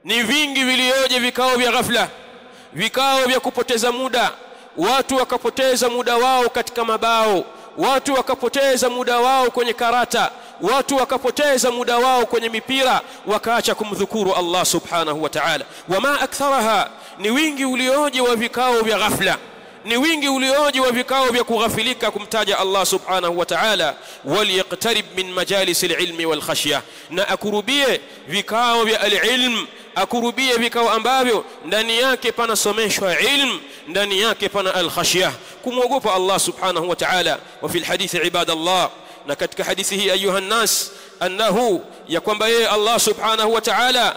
ni vingi vilioje vikao vya ghafla, vikao vya kupoteza muda. Watu wakapoteza muda wao katika mabao, watu wakapoteza muda wao kwenye karata, watu wakapoteza muda wao kwenye mipira, wakaacha kumdhukuru Allah subhanahu wa ta'ala. Wama aktharaha, ni wingi ulioje wa vikao vya ghafla, ni wingi ulioje wa vikao vya kughafilika kumtaja Allah subhanahu wa ta'ala. Waliyaqtarib min majalis alilmi wal khashya, na akurubie vikao vya alilm, akurubie vikao ambavyo ndani yake panasomeshwa ilm, ndani yake pana alkhashya, kumwogopa Allah subhanahu wa ta'ala. Wa fil hadith ibadallah, na katika hadithi hii ayuha nas, annahu, ya kwamba yeye Allah subhanahu wa ta'ala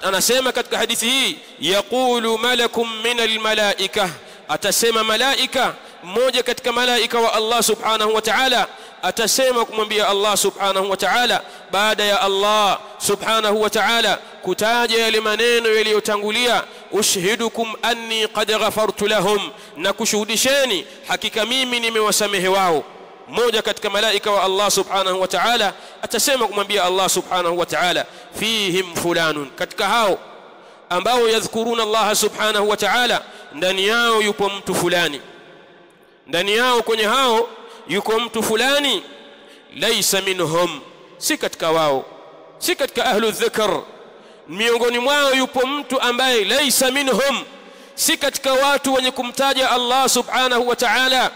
anasema katika hadithi hii, yaqulu malakum min almalaika, atasema malaika mmoja katika malaika wa Allah subhanahu wa ta'ala atasema kumwambia Allah subhanahu wa ta'ala, baada ya Allah subhanahu wa ta'ala kutaja yale maneno yaliyotangulia, ushhidukum anni qad ghafartu lahum, na kushuhudisheni hakika mimi nimewasamehe wao. Mmoja katika malaika wa Allah subhanahu wa ta'ala atasema kumwambia Allah subhanahu wa ta'ala, fihim fulanun, katika hao ambao yadhkuruna Allah subhanahu wa ta'ala, ndani yao yupo mtu fulani, ndani yao kwenye hao yuko mtu fulani, laysa minhum, si katika wao, si katika ahlu dhikr. Miongoni mwao yupo mtu ambaye laysa minhum, si katika watu wenye kumtaja Allah subhanahu wa ta'ala,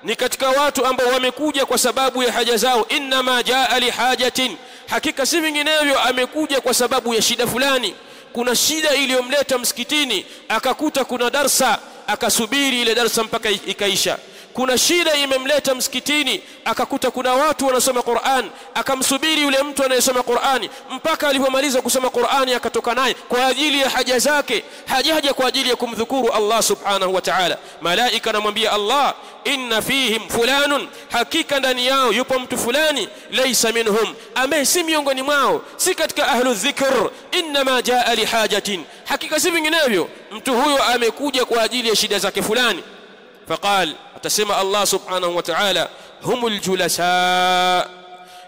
ni katika watu ambao wamekuja kwa sababu ya haja zao. Inma jaa li hajatin, hakika si vinginevyo amekuja kwa sababu ya shida fulani. Kuna shida iliyomleta msikitini, akakuta kuna darsa, akasubiri ile darsa mpaka ikaisha. Kuna shida imemleta msikitini, akakuta kuna watu wanasoma Qur'an, akamsubiri yule mtu anayesoma Qur'ani mpaka alipomaliza kusoma Qur'ani akatoka naye kwa ajili ya haja zake, hajaja kwa ajili ya kumdhukuru Allah subhanahu wa ta'ala. Malaika anamwambia Allah, inna fihim fulanun, hakika ndani yao yupo mtu fulani, laysa minhum, ambaye si miongoni mwao, si katika ahlu dhikr. Inma jaa li hajatin, hakika si vinginevyo mtu huyo amekuja kwa ajili ya shida zake fulani. فقال, atasema Allah subhanahu wa ta'ala, humul julasa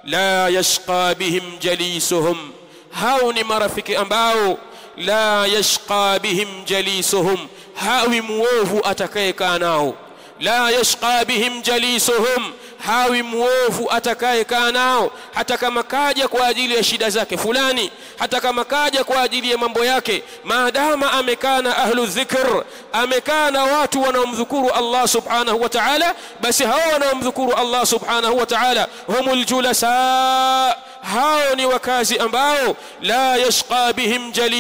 la yashqa bihim jalisuhum, hao ni marafiki ambao la yashqa bihim jalisuhum, hawi muovu atakayekaa nao. La yashqa bihim jalisuhum, hawi muovu atakayekaa nao, hata kama kaja kwa ajili ya shida zake fulani, hata kama kaja kwa ajili ya mambo yake, maadama amekaa na ahlu dhikr, amekaa na watu wanaomdhukuru Allah subhanahu wa ta'ala, basi hao wanaomdhukuru Allah subhanahu wa ta'ala humul julasa, hao ni wakazi ambao la yashqa bihim jalisuhum.